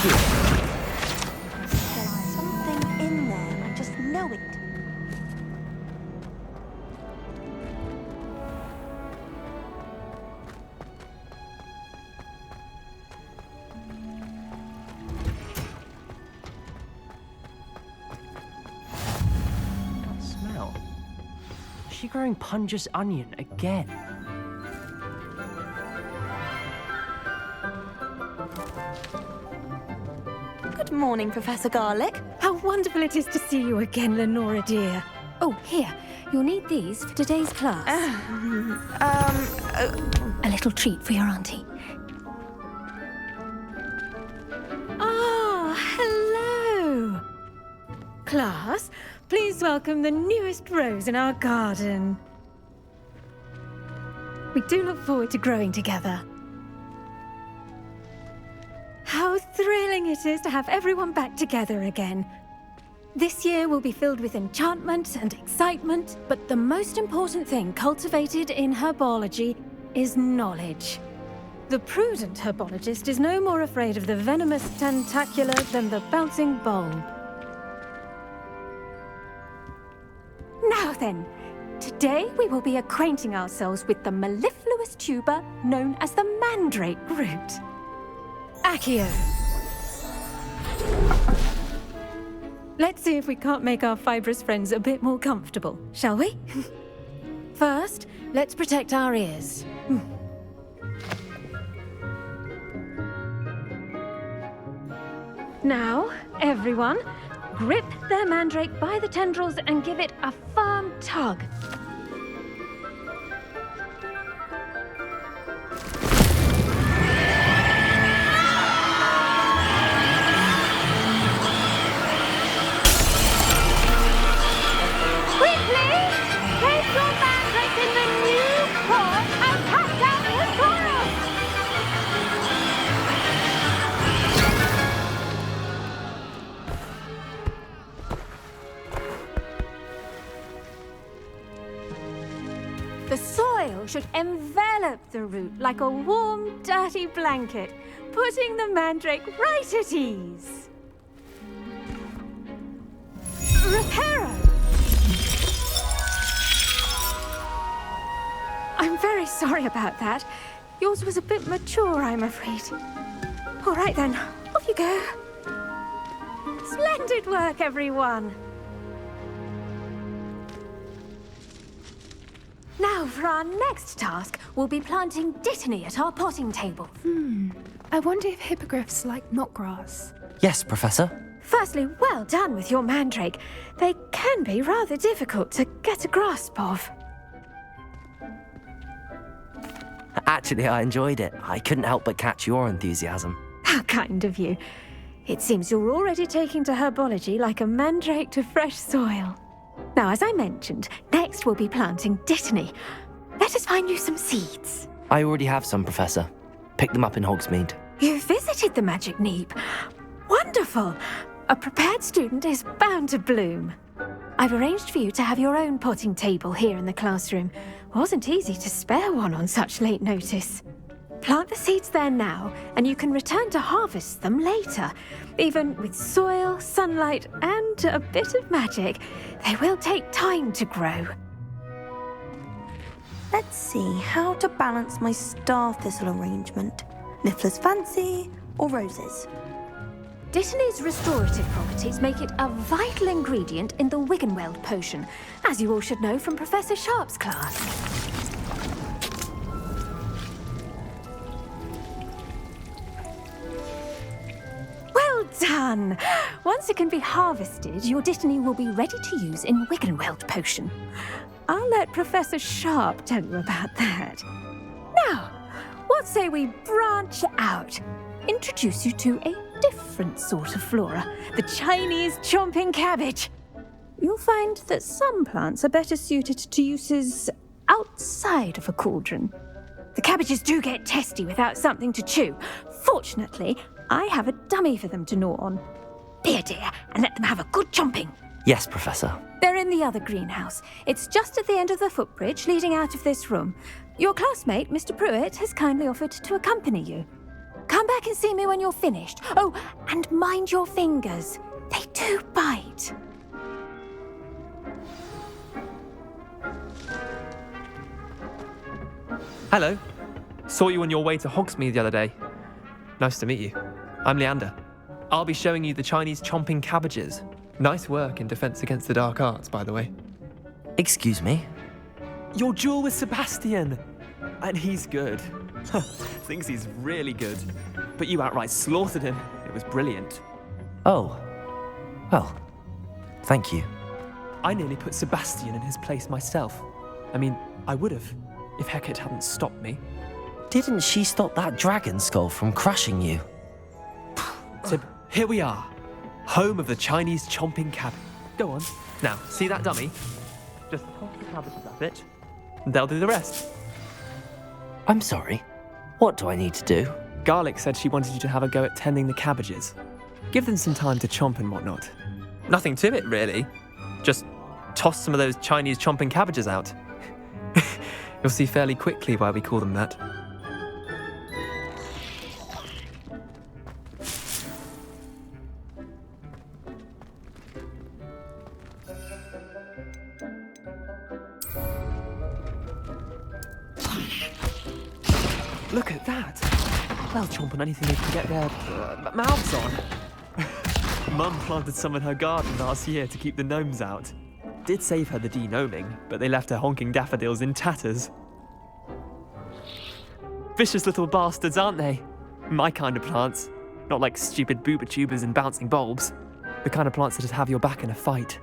here. There's something in there. I just know it. That smell. Is she growing Punja's onion again? Good morning, Professor Garlic. How wonderful it is to see you again, Lenora dear. Oh, here. You'll need these for today's class. A little treat for your auntie. Ah, hello. Class, please welcome the newest rose in our garden. We do look forward to growing together. How thrilling it is to have everyone back together again. This year will be filled with enchantment and excitement, but the most important thing cultivated in herbology is knowledge. The prudent herbologist is no more afraid of the venomous tentacula than the bouncing bulb. Now then, today we will be acquainting ourselves with the mellifluous tuber known as the mandrake root. Accio. Let's see if we can't make our fibrous friends a bit more comfortable, shall we? First, let's protect our ears. Now, everyone, grip their mandrake by the tendrils and give it a firm tug. The soil should envelop the root like a warm, dirty blanket, putting the mandrake right at ease. Reparo! I'm very sorry about that. Yours was a bit mature, I'm afraid. All right then, off you go. Splendid work, everyone. Now, for our next task, we'll be planting dittany at our potting table. I wonder if hippogriffs like knotgrass. Yes, Professor. Firstly, well done with your mandrake. They can be rather difficult to get a grasp of. Actually, I enjoyed it. I couldn't help but catch your enthusiasm. How kind of you. It seems you're already taking to herbology like a mandrake to fresh soil. Now, as I mentioned, next we'll be planting dittany. Let us find you some seeds. I already have some, Professor. Picked them up in Hogsmeade. You visited the Magic Neep. Wonderful! A prepared student is bound to bloom. I've arranged for you to have your own potting table here in the classroom. Wasn't easy to spare one on such late notice. Plant the seeds there now, and you can return to harvest them later. Even with soil, sunlight, and a bit of magic, they will take time to grow. Let's see how to balance my star thistle arrangement. Niffler's fancy or roses? Dittany's restorative properties make it a vital ingredient in the Wiggenweld potion, as you all should know from Professor Sharp's class. Well done! Once it can be harvested, your dittany will be ready to use in Wiggenweld potion. I'll let Professor Sharp tell you about that. Now, what say we branch out? Introduce you to a different sort of flora, the Chinese chomping cabbage. You'll find that some plants are better suited to uses outside of a cauldron. The cabbages do get testy without something to chew. Fortunately, I have a dummy for them to gnaw on. Be a dear and let them have a good chomping. Yes, Professor. They're in the other greenhouse. It's just at the end of the footbridge leading out of this room. Your classmate, Mr. Pruitt, has kindly offered to accompany you. Come back and see me when you're finished. Oh, and mind your fingers. They do bite. Hello. Saw you on your way to Hogsmeade the other day. Nice to meet you. I'm Leander. I'll be showing you the Chinese chomping cabbages. Nice work in Defense Against the Dark Arts, by the way. Excuse me? Your duel with Sebastian! And he's good. Thinks he's really good. But you outright slaughtered him. It was brilliant. Oh. Well, thank you. I nearly put Sebastian in his place myself. I mean, I would have, if Hecate hadn't stopped me. Didn't she stop that dragon skull from crushing you? So here we are. Home of the Chinese chomping cabbage. Go on. Now, see that dummy? Just toss the cabbages at it. And they'll do the rest. I'm sorry. What do I need to do? Garlic said she wanted you to have a go at tending the cabbages. Give them some time to chomp and whatnot. Nothing to it, really. Just toss some of those Chinese chomping cabbages out. You'll see fairly quickly why we call them that. Look at that! They'll chomp on anything they can get their mouths on. Mum planted some in her garden last year to keep the gnomes out. Did save her the de-gnoming, but they left her honking daffodils in tatters. Vicious little bastards, aren't they? My kind of plants. Not like stupid booba tubers and bouncing bulbs. The kind of plants that'd have your back in a fight.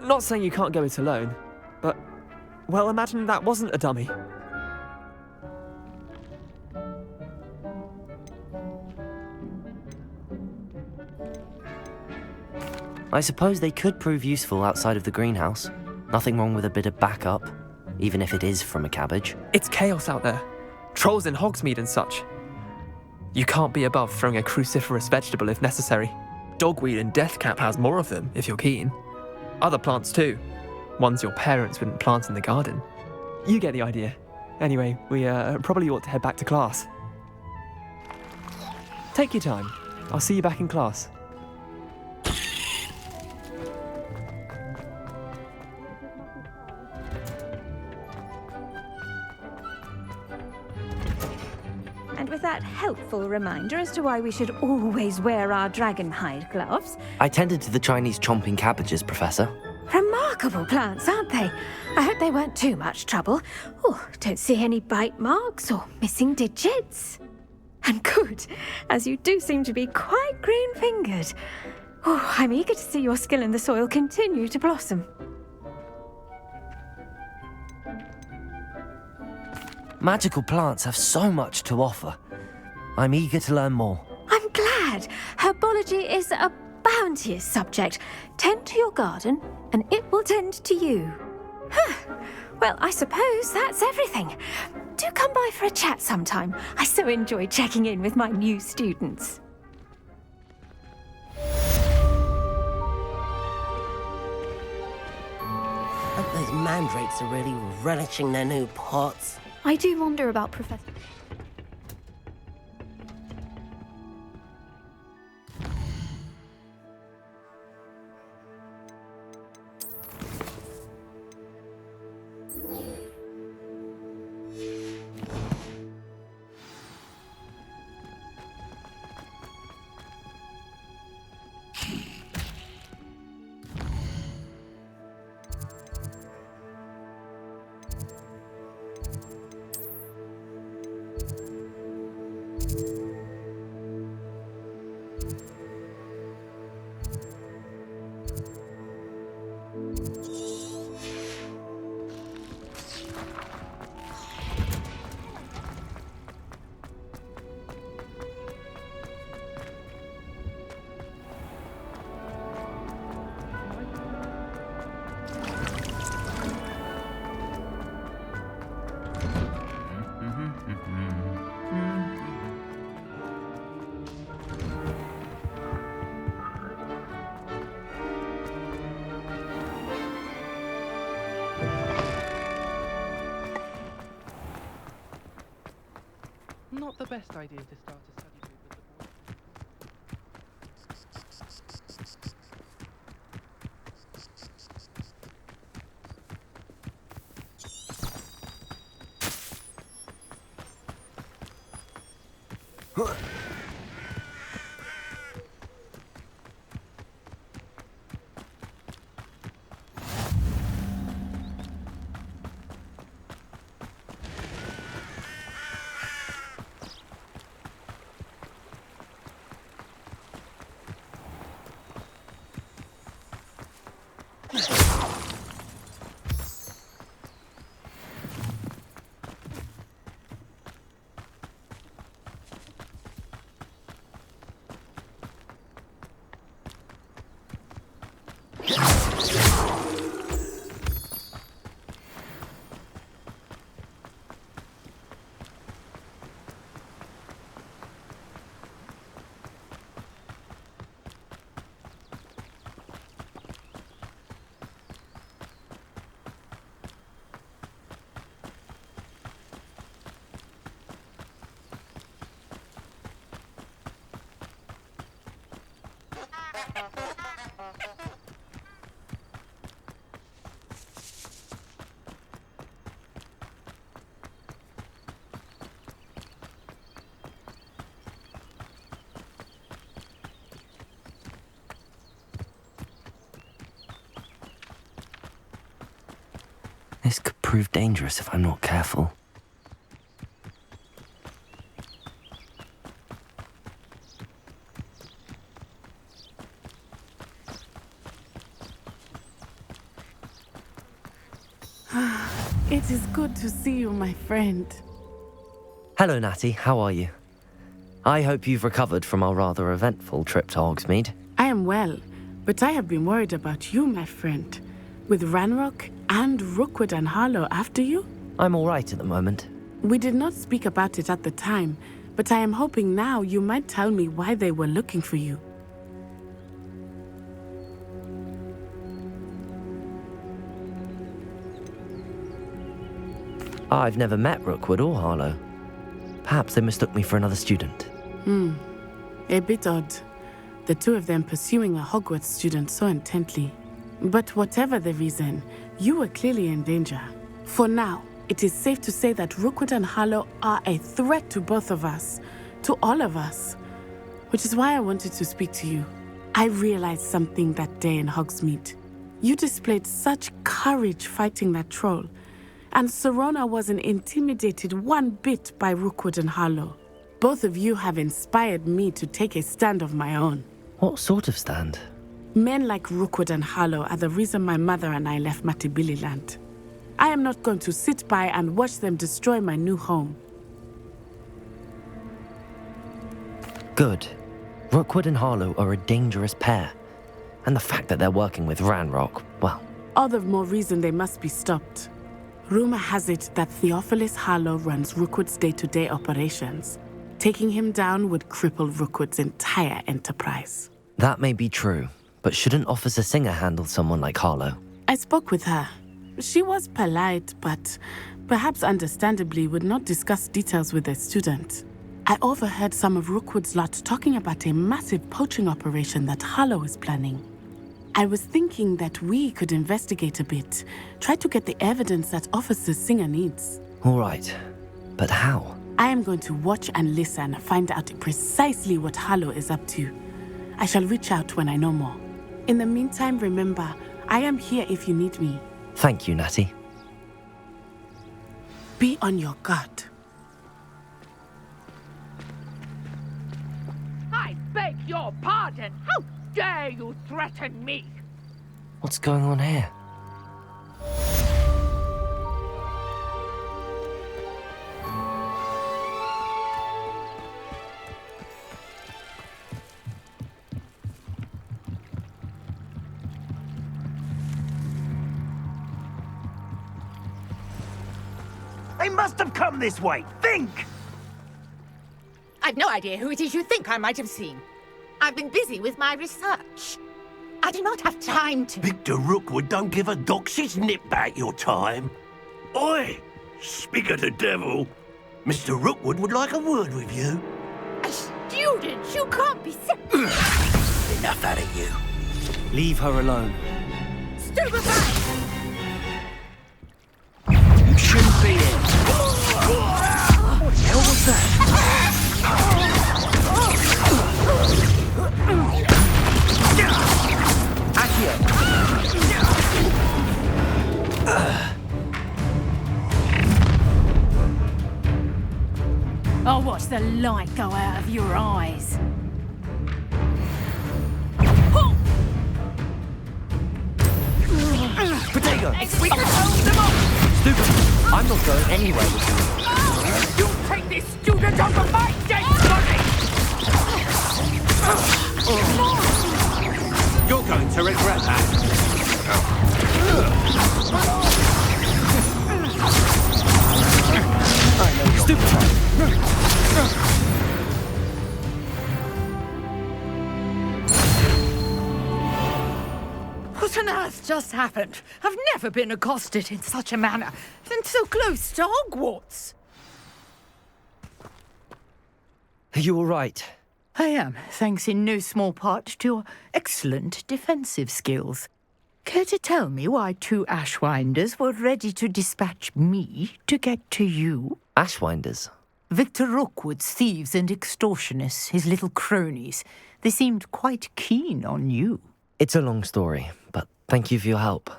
Not saying you can't go it alone, but, well, imagine that wasn't a dummy. I suppose they could prove useful outside of the greenhouse. Nothing wrong with a bit of backup, even if it is from a cabbage. It's chaos out there. Trolls in Hogsmeade and such. You can't be above throwing a cruciferous vegetable if necessary. Dogweed and deathcap has more of them, if you're keen. Other plants too. Ones your parents wouldn't plant in the garden. You get the idea. Anyway, we probably ought to head back to class. Take your time. I'll see you back in class. And with that helpful reminder as to why we should always wear our dragon hide gloves. I tended to the Chinese chomping cabbages, Professor. Remarkable plants, aren't they? I hope they weren't too much trouble. Oh, don't see any bite marks or missing digits. And good, as you do seem to be quite green-fingered. Oh, I'm eager to see your skill in the soil continue to blossom. Magical plants have so much to offer. I'm eager to learn more. I'm glad. Herbology is a bounteous subject. Tend to your garden, and it will tend to you. Well, I suppose that's everything. Do come by for a chat sometime. I so enjoy checking in with my new students. I hope those mandrakes are really relishing their new pots. I do wonder about Professor. Not the best idea to start a study group. This could prove dangerous if I'm not careful. It is good to see you, my friend. Hello, Natty. How are you? I hope you've recovered from our rather eventful trip to Hogsmeade. I am well, but I have been worried about you, my friend. With Ranrock and Rookwood and Harlow after you? I'm all right at the moment. We did not speak about it at the time, but I am hoping now you might tell me why they were looking for you. I've never met Rookwood or Harlow. Perhaps they mistook me for another student. A bit odd. The two of them pursuing a Hogwarts student so intently. But whatever the reason, you were clearly in danger. For now, it is safe to say that Rookwood and Harlow are a threat to both of us, to all of us. Which is why I wanted to speak to you. I realized something that day in Hogsmeade. You displayed such courage fighting that troll, and Serona wasn't intimidated one bit by Rookwood and Harlow. Both of you have inspired me to take a stand of my own. What sort of stand? Men like Rookwood and Harlow are the reason my mother and I left Matibili land. I am not going to sit by and watch them destroy my new home. Good. Rookwood and Harlow are a dangerous pair. And the fact that they're working with Ranrock, well... All the more reason they must be stopped. Rumor has it that Theophilus Harlow runs Rookwood's day-to-day operations. Taking him down would cripple Rookwood's entire enterprise. That may be true, but shouldn't Officer Singer handle someone like Harlow? I spoke with her. She was polite, but perhaps understandably would not discuss details with a student. I overheard some of Rookwood's lot talking about a massive poaching operation that Harlow is planning. I was thinking that we could investigate a bit, try to get the evidence that Officer Singer needs. All right, but how? I am going to watch and listen, find out precisely what Harlow is up to. I shall reach out when I know more. In the meantime, remember, I am here if you need me. Thank you, Natty. Be on your guard. I beg your pardon. How dare you threaten me? What's going on here? They must have come this way. Think! I've no idea who it is you think I might have seen. I've been busy with my research. I do not have time to... Victor Rookwood don't give a doxy's nip back your time. Oi! Speak of the devil. Mr. Rookwood would like a word with you. A student? You can't be so... Enough out of you. Leave her alone. Stupefy! You shouldn't be here. What the hell was that? I'll watch the light go out of your eyes. Potato! We can hold them up! Stupid! I'm not going anywhere with you. You take this student over my dead body! You're going to regret that. Stupid! What on earth just happened? I've never been accosted in such a manner, and so close to Hogwarts. Are you all right? I am, thanks in no small part to your excellent defensive skills. Care to tell me why 2 Ashwinders were ready to dispatch me to get to you? Ashwinders? Victor Rookwood's thieves and extortionists, his little cronies. They seemed quite keen on you. It's a long story, but thank you for your help.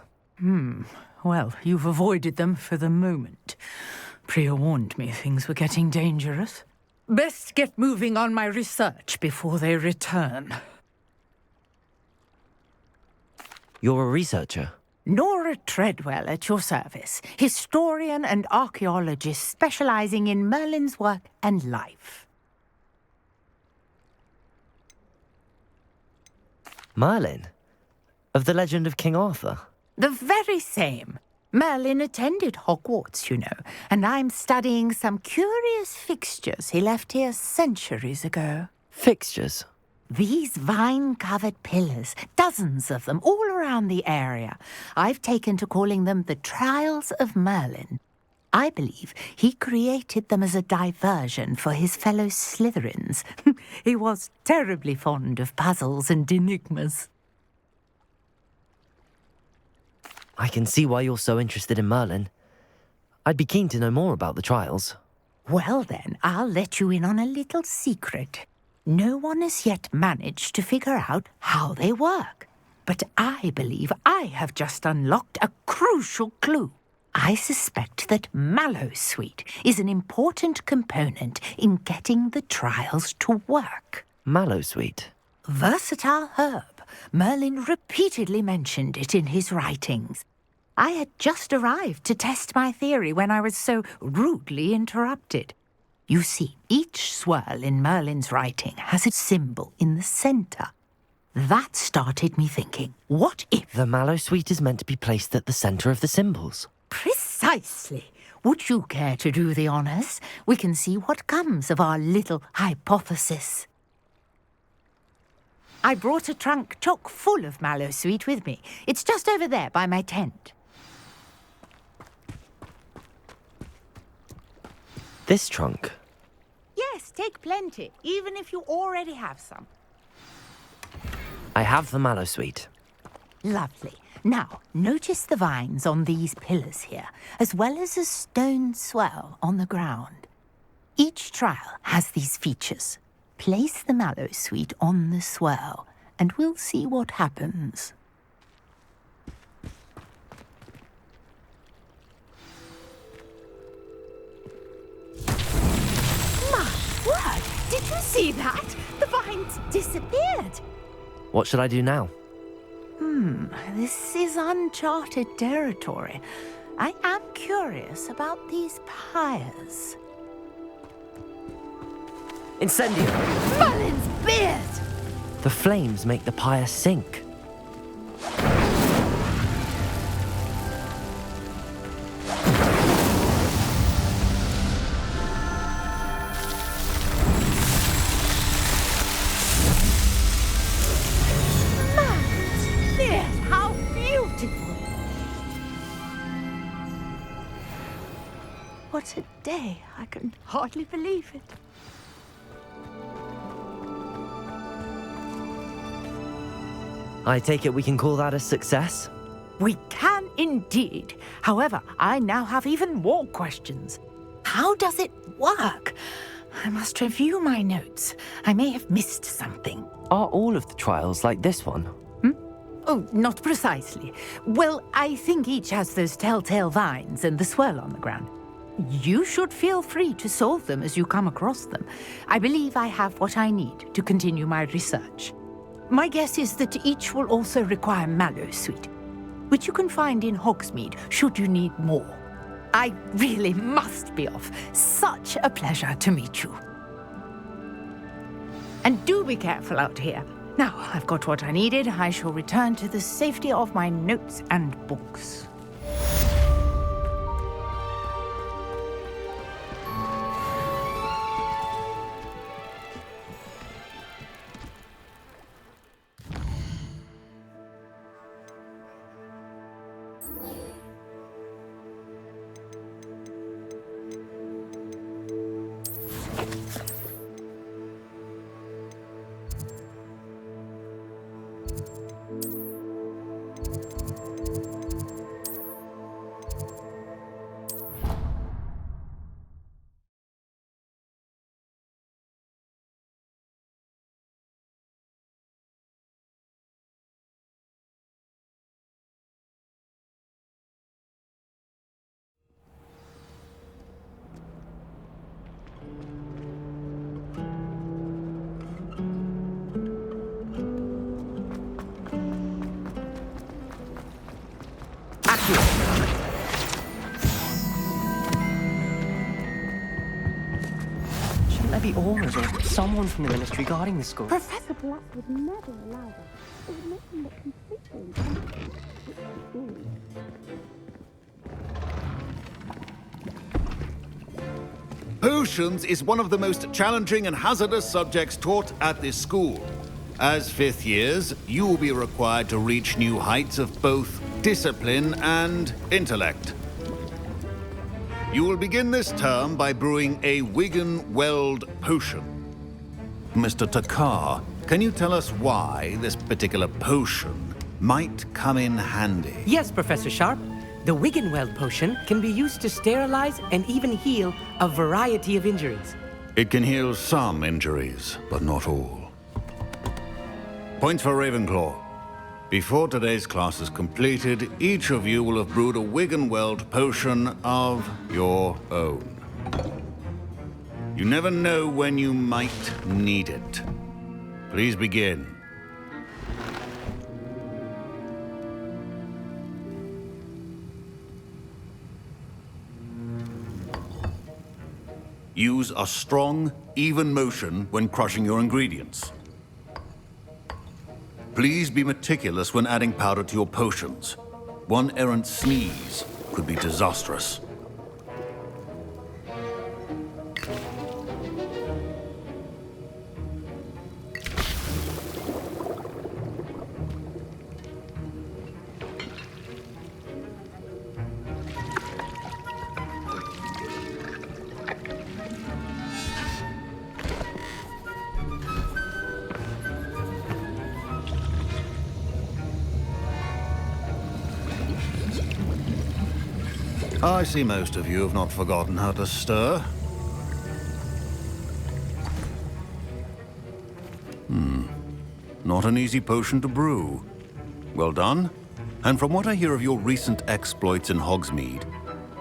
Well, you've avoided them for the moment. Priya warned me things were getting dangerous. Best get moving on my research before they return. You're a researcher? Nora Treadwell at your service, historian and archaeologist specializing in Merlin's work and life. Merlin? Of the legend of King Arthur? The very same. Merlin attended Hogwarts, you know, and I'm studying some curious fixtures he left here centuries ago. Fixtures? These vine-covered pillars, dozens of them, all around the area. I've taken to calling them the Trials of Merlin. I believe he created them as a diversion for his fellow Slytherins. He was terribly fond of puzzles and enigmas. I can see why you're so interested in Merlin. I'd be keen to know more about the trials. Well then, I'll let you in on a little secret. No one has yet managed to figure out how they work. But I believe I have just unlocked a crucial clue. I suspect that Mallowsweet is an important component in getting the trials to work. Mallowsweet? Versatile herb. Merlin repeatedly mentioned it in his writings. I had just arrived to test my theory when I was so rudely interrupted. You see, each swirl in Merlin's writing has a symbol in the centre. That started me thinking, what if... The Mallowsweet is meant to be placed at the centre of the symbols. Precisely. Would you care to do the honours? We can see what comes of our little hypothesis. I brought a trunk chock full of Mallowsweet with me. It's just over there by my tent. This trunk? Yes, take plenty, even if you already have some. I have the Mallowsweet. Lovely. Now, notice the vines on these pillars here, as well as a stone swell on the ground. Each trial has these features. Place the Mallowsweet on the swirl, and we'll see what happens. My word! Did you see that? The vines disappeared. What should I do now? This is uncharted territory. I am curious about these pyres. Incendio! Merlin's beard! The flames make the pyre sink. Merlin's beard! How beautiful! What a day! I can hardly believe it. I take it we can call that a success? We can indeed. However, I now have even more questions. How does it work? I must review my notes. I may have missed something. Are all of the trials like this one? Oh, not precisely. Well, I think each has those telltale vines and the swirl on the ground. you should feel free to solve them as you come across them. I believe I have what I need to continue my research. My guess is that each will also require mallowsweet, which you can find in Hogsmeade should you need more. I really must be off. Such a pleasure to meet you. And do be careful out here. Now, I've got what I needed. I shall return to the safety of my notes and books. Shouldn't there be owners or someone from the ministry guarding the school? Professor Black would never allow that. It would make him look completely incompetent. Potions is one of the most challenging and hazardous subjects taught at this school. As fifth years, you will be required to reach new heights of both discipline and intellect. You will begin this term by brewing a Wiggenweld potion. Mr. Takar, can you tell us why this particular potion might come in handy? Yes, Professor Sharp. The Wiggenweld potion can be used to sterilize and even heal a variety of injuries. It can heal some injuries, but not all. Points for Ravenclaw. Before today's class is completed, each of you will have brewed a Wiggenweld potion of your own. You never know when you might need it. Please begin. Use a strong, even motion when crushing your ingredients. Please be meticulous when adding powder to your potions. One errant sneeze could be disastrous. I see most of you have not forgotten how to stir. Not an easy potion to brew. Well done. And from what I hear of your recent exploits in Hogsmeade,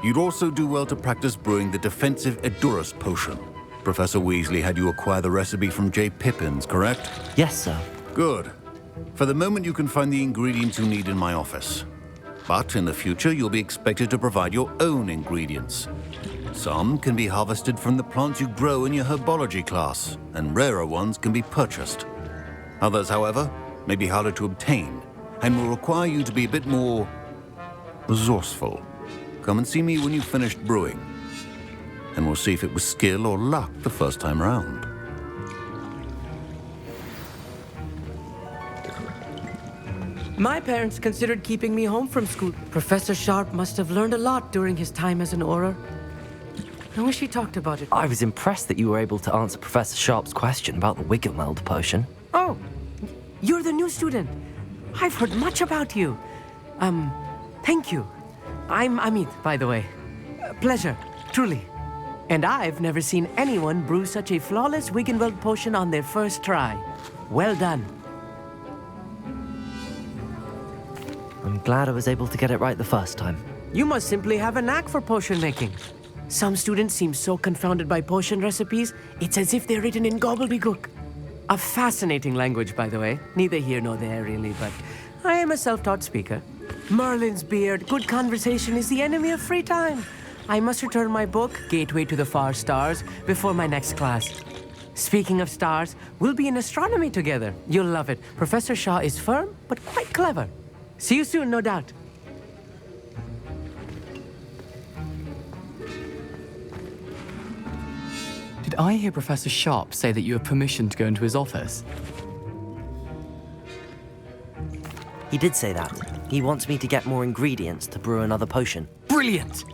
you'd also do well to practice brewing the defensive Edurus potion. Professor Weasley had you acquire the recipe from J. Pippin's, correct? Yes, sir. Good. For the moment, you can find the ingredients you need in my office. But in the future, you'll be expected to provide your own ingredients. Some can be harvested from the plants you grow in your herbology class, and rarer ones can be purchased. Others, however, may be harder to obtain, and will require you to be a bit more resourceful. Come and see me when you've finished brewing, and we'll see if it was skill or luck the first time round. My parents considered keeping me home from school. Professor Sharp must have learned a lot during his time as an Auror. I wish he talked about it. I was impressed that you were able to answer Professor Sharp's question about the Wiggenweld potion. Oh, you're the new student. I've heard much about you. Thank you. I'm Amit, by the way. Pleasure, truly. And I've never seen anyone brew such a flawless Wiggenweld potion on their first try. Well done. I'm glad I was able to get it right the first time. You must simply have a knack for potion making. Some students seem so confounded by potion recipes, it's as if they're written in gobbledygook. A fascinating language, by the way. Neither here nor there, really, but I am a self-taught speaker. Merlin's beard, good conversation is the enemy of free time. I must return my book, Gateway to the Far Stars, before my next class. Speaking of stars, we'll be in astronomy together. You'll love it. Professor Shaw is firm, but quite clever. See you soon, no doubt. Did I hear Professor Sharp say that you have permission to go into his office? He did say that. He wants me to get more ingredients to brew another potion. Brilliant!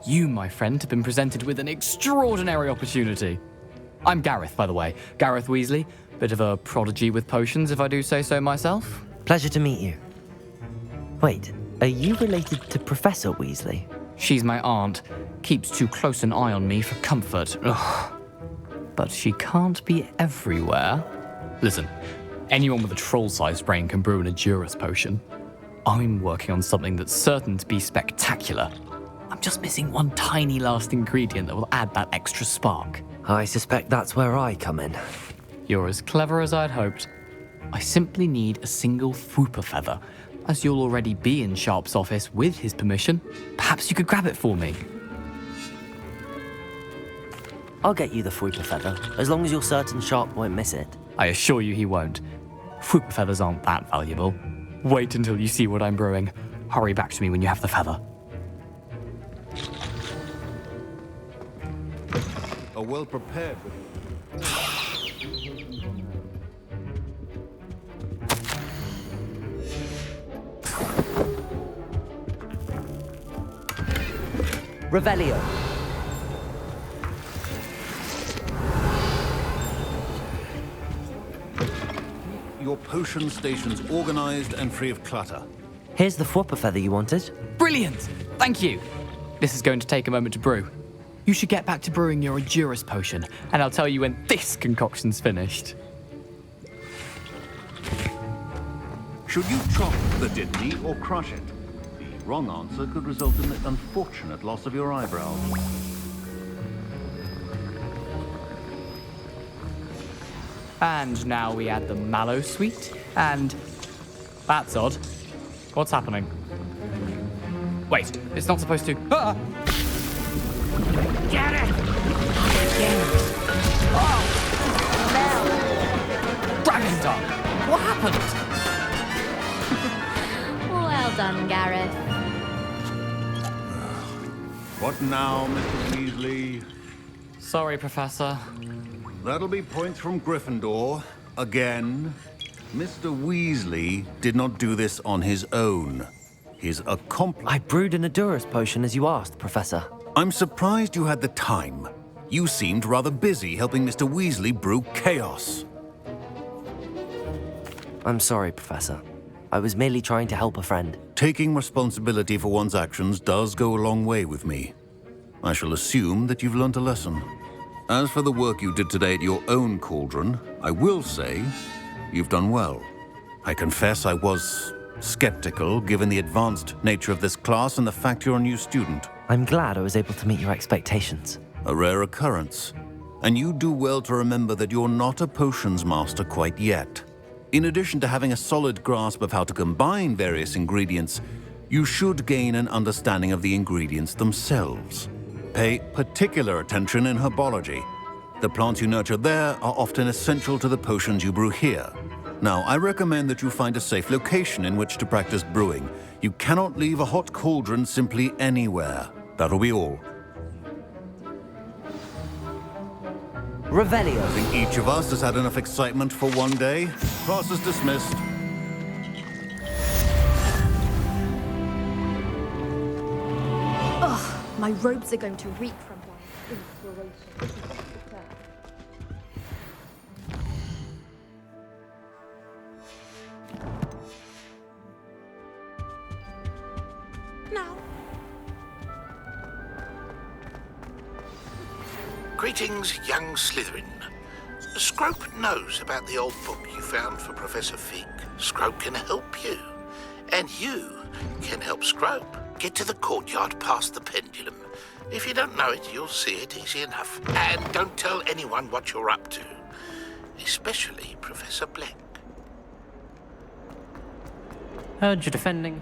You, my friend, have been presented with an extraordinary opportunity. I'm Gareth, by the way. Gareth Weasley. Bit of a prodigy with potions, if I do say so myself. Pleasure to meet you. Wait, are you related to Professor Weasley? She's my aunt. Keeps too close an eye on me for comfort. Ugh. But she can't be everywhere. Listen, anyone with a troll-sized brain can brew an Edurus potion. I'm working on something that's certain to be spectacular. I'm just missing one tiny last ingredient that will add that extra spark. I suspect that's where I come in. You're as clever as I'd hoped. I simply need a single Fwooper feather. As you'll already be in Sharp's office with his permission, perhaps you could grab it for me. I'll get you the Fwooper feather, as long as you're certain Sharp won't miss it. I assure you he won't. Fwooper feathers aren't that valuable. Wait until you see what I'm brewing. Hurry back to me when you have the feather. Are well prepared with... Revelio. Your potion station's organized and free of clutter. Here's the Fwooper feather you wanted. Brilliant! Thank you! This is going to take a moment to brew. You should get back to brewing your Edurus potion, and I'll tell you when this concoction's finished. Should you chop the Diddley or crush it? The wrong answer could result in the unfortunate loss of your eyebrows. And now we add the mallow sweet, and... That's odd. What's happening? Wait, it's not supposed to... Ah! Get it! Oh! Dragon Tongue! What happened? Well done, Gareth. What now, Mr. Weasley? Sorry, Professor. That'll be points from Gryffindor. Again. Mr. Weasley did not do this on his own. His accomplice... I brewed an Edurus potion as you asked, Professor. I'm surprised you had the time. You seemed rather busy helping Mr. Weasley brew chaos. I'm sorry, Professor. I was merely trying to help a friend. Taking responsibility for one's actions does go a long way with me. I shall assume that you've learnt a lesson. As for the work you did today at your own cauldron, I will say you've done well. I confess I was skeptical, given the advanced nature of this class and the fact you're a new student. I'm glad I was able to meet your expectations. A rare occurrence. And you do well to remember that you're not a potions master quite yet. In addition to having a solid grasp of how to combine various ingredients, you should gain an understanding of the ingredients themselves. Pay particular attention in herbology. The plants you nurture there are often essential to the potions you brew here. Now, I recommend that you find a safe location in which to practice brewing. You cannot leave a hot cauldron simply anywhere. That'll be all. Revelio. I think each of us has had enough excitement for one day. Class is dismissed. Ugh, my robes are going to reek from my inspiration. Now. Greetings, young Slytherin. Scrope knows about the old book you found for Professor Fig. Scrope can help you. And you can help Scrope. Get to the courtyard past the pendulum. If you don't know it, you'll see it easy enough. And don't tell anyone what you're up to. Especially Professor Black. Heard you defending.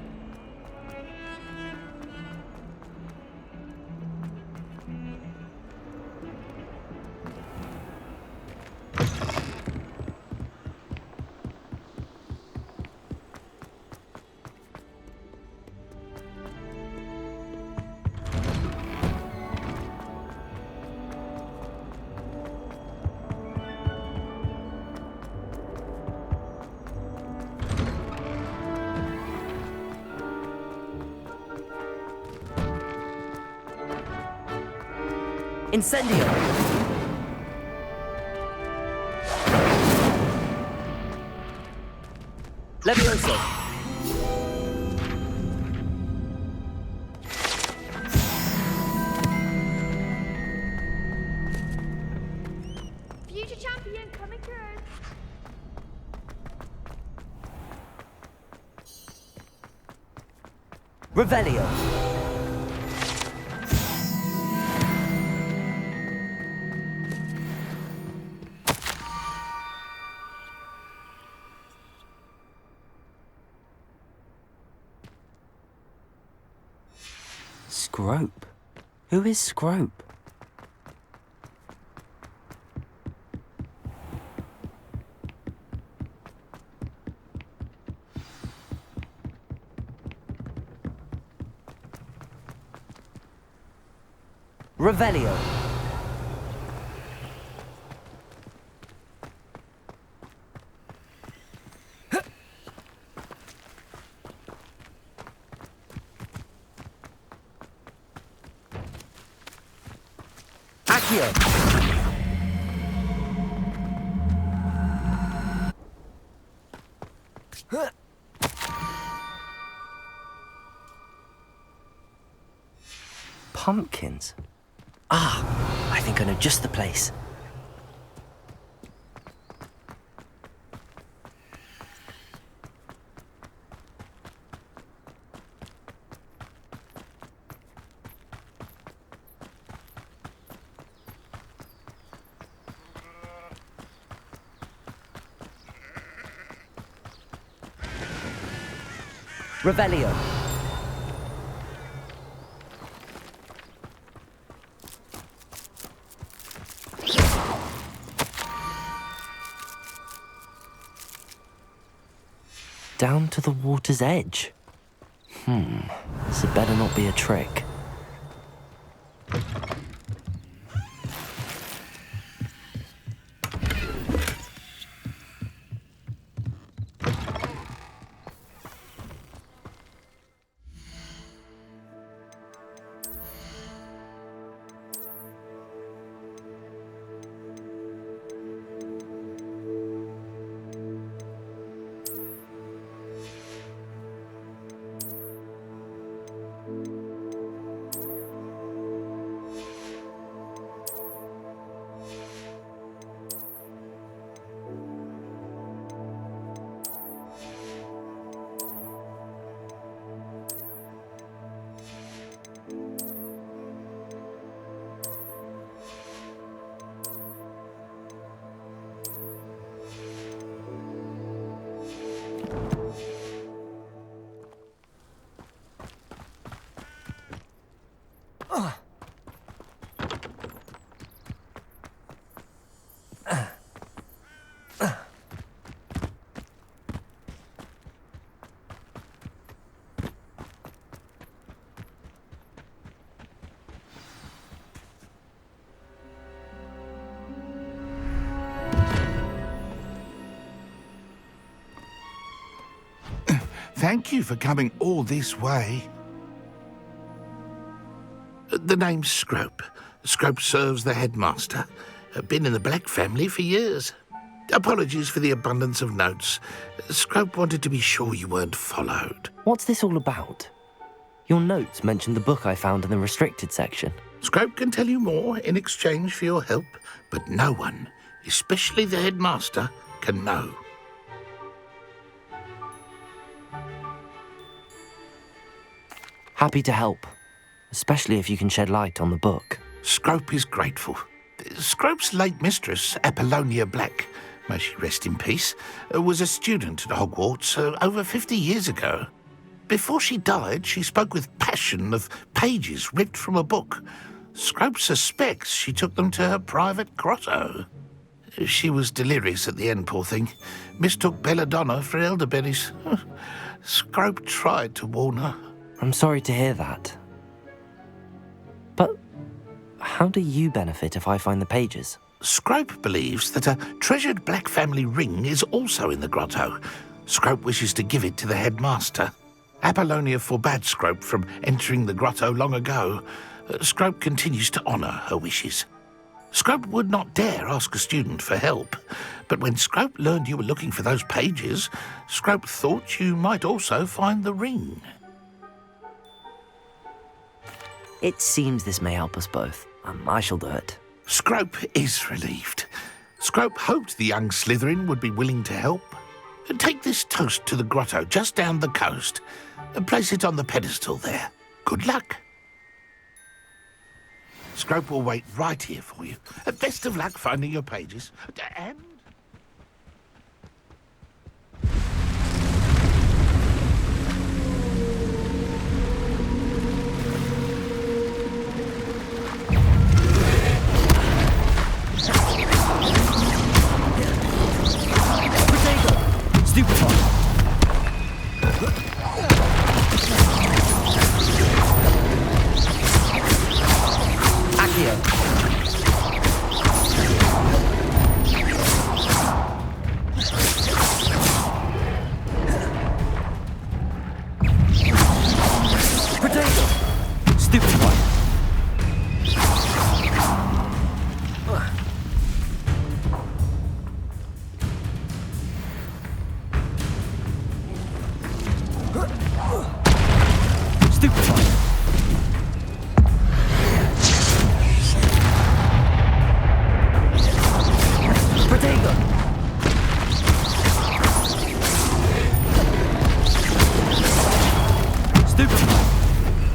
Incendio! Levioso! Future champion coming through. Revelio! Scrope? Who is Scrope? Revelio. Accio. Pumpkins? Ah, I think I know just the place. Revelio. Down to the water's edge. This had better not be a trick. Thank you for coming all this way. The name's Scrope. Scrope serves the headmaster. Been in the Black family for years. Apologies for the abundance of notes. Scrope wanted to be sure you weren't followed. What's this all about? Your notes mentioned the book I found in the restricted section. Scrope can tell you more in exchange for your help, but no one, especially the headmaster, can know. Happy to help. especially if you can shed light on the book. Scrope is grateful. Scrope's late mistress, Apollonia Black, may she rest in peace, was a student at Hogwarts over 50 years ago. Before she died, she spoke with passion of pages ripped from a book. Scrope suspects she took them to her private grotto. She was delirious at the end, poor thing. Mistook belladonna for elderberries. Scrope tried to warn her. I'm sorry to hear that. But how do you benefit if I find the pages? Scrope believes that a treasured Black family ring is also in the grotto. Scrope wishes to give it to the headmaster. Apollonia forbade Scrope from entering the grotto long ago. Scrope continues to honour her wishes. Scrope would not dare ask a student for help, but when Scrope learned you were looking for those pages, Scrope thought you might also find the ring. It seems this may help us both. I shall do it. Scrope is relieved. Scrope hoped the young Slytherin would be willing to help. Take this toast to the grotto just down the coast and place it on the pedestal there. Good luck. Scrope will wait right here for you. Best of luck finding your pages. And...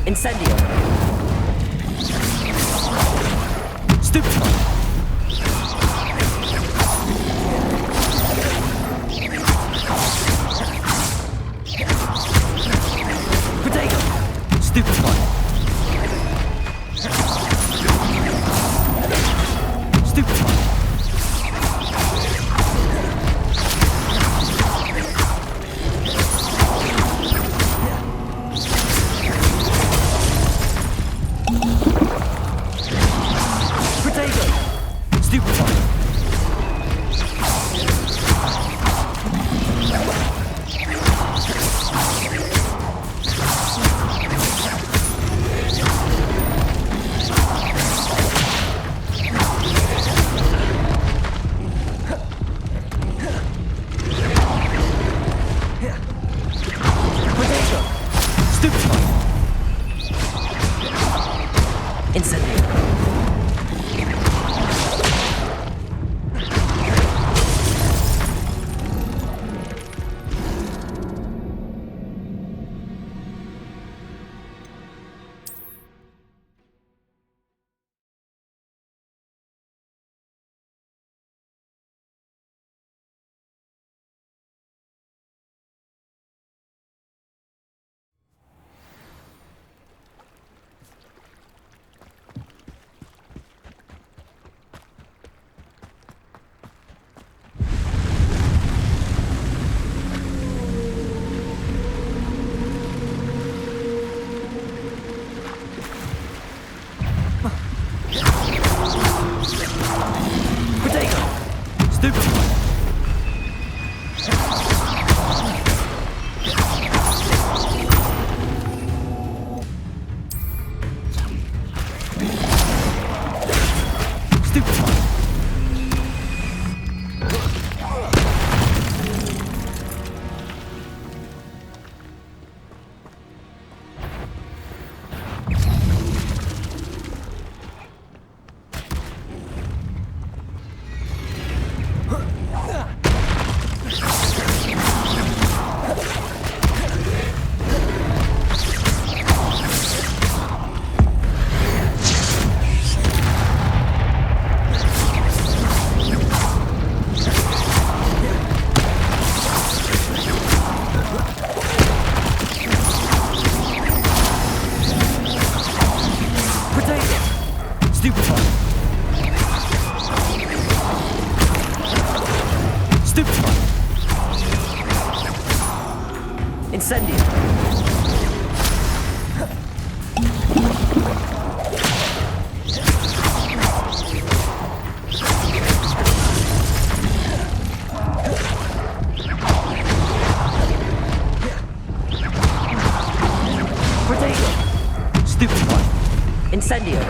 Incendio. Stupefy. Potato. Stupefy. Stupefy. Stupefy! Incendio! Protego! Stupefy! Incendio!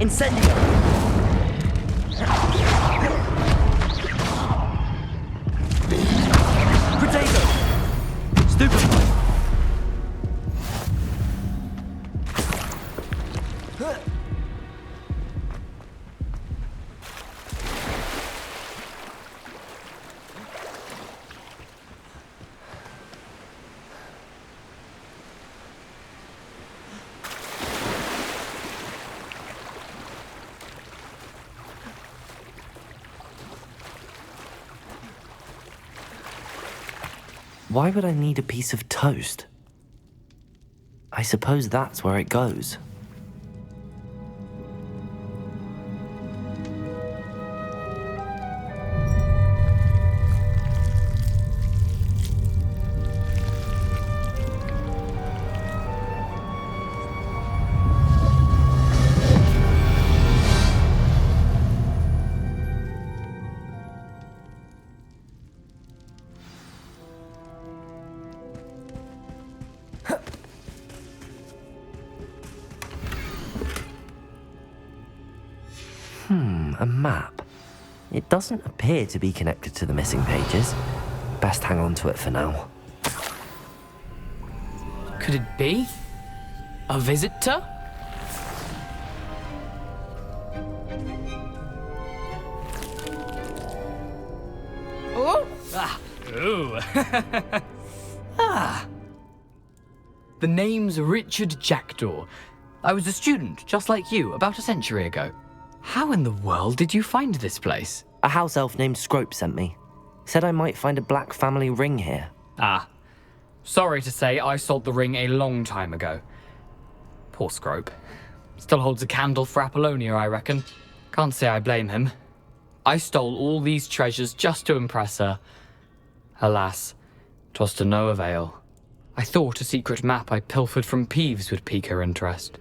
Incendio! Protego! Stupefy! Why would I need a piece of toast? I suppose that's where it goes. A map. It doesn't appear to be connected to the missing pages. Best hang on to it for now. Could it be? A visitor? Oh! Ah! Ooh! Ah! The name's Richard Jackdaw. I was a student, just like you, about a century ago. How in the world did you find this place? A house elf named Scrope sent me. Said I might find a black family ring here. Ah. Sorry to say, I sold the ring a long time ago. Poor Scrope. Still holds a candle for Apollonia, I reckon. Can't say I blame him. I stole all these treasures just to impress her. Alas, 'twas to no avail. I thought a secret map I pilfered from Peeves would pique her interest.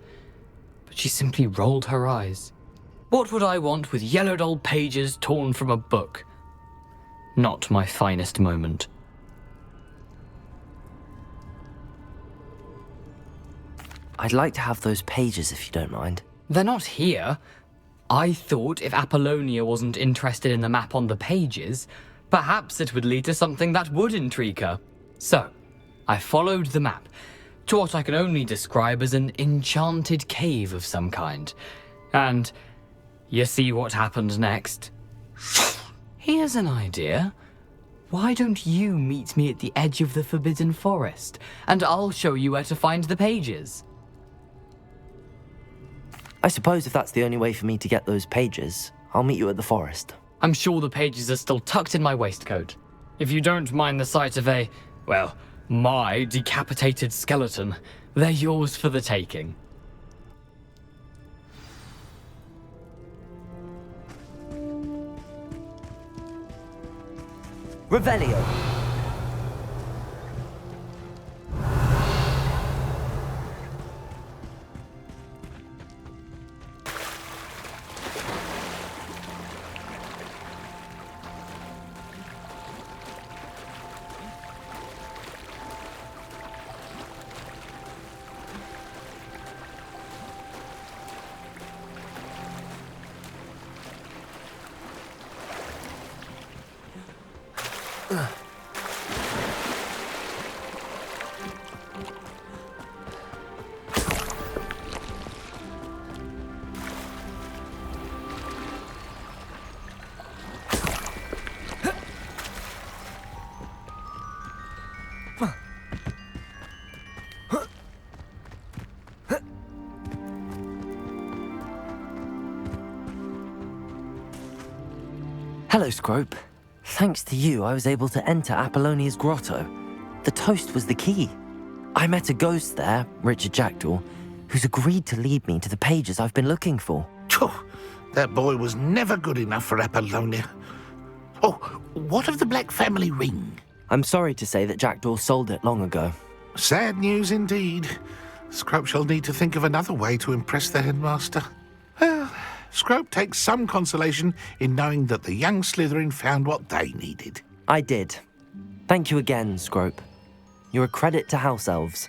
But she simply rolled her eyes. What would I want with yellowed old pages torn from a book? Not my finest moment. I'd like to have those pages if you don't mind. They're not here. I thought if Apollonia wasn't interested in the map on the pages, perhaps it would lead to something that would intrigue her. So, I followed the map to what I can only describe as an enchanted cave of some kind. And you see what happened next? Here's an idea. Why don't you meet me at the edge of the Forbidden Forest, and I'll show you where to find the pages? I suppose if that's the only way for me to get those pages, I'll meet you at the forest. I'm sure the pages are still tucked in my waistcoat. If you don't mind the sight of my decapitated skeleton, they're yours for the taking. Revelio. Hello, Scrope. Thanks to you, I was able to enter Apollonia's grotto. The toast was the key. I met a ghost there, Richard Jackdaw, who's agreed to lead me to the pages I've been looking for. That boy was never good enough for Apollonia. Oh, what of the Black family ring? I'm sorry to say that Jackdaw sold it long ago. Sad news indeed. Scrope shall need to think of another way to impress the headmaster. Well, Scrope takes some consolation in knowing that the young Slytherin found what they needed. I did. Thank you again, Scrope. You're a credit to House Elves.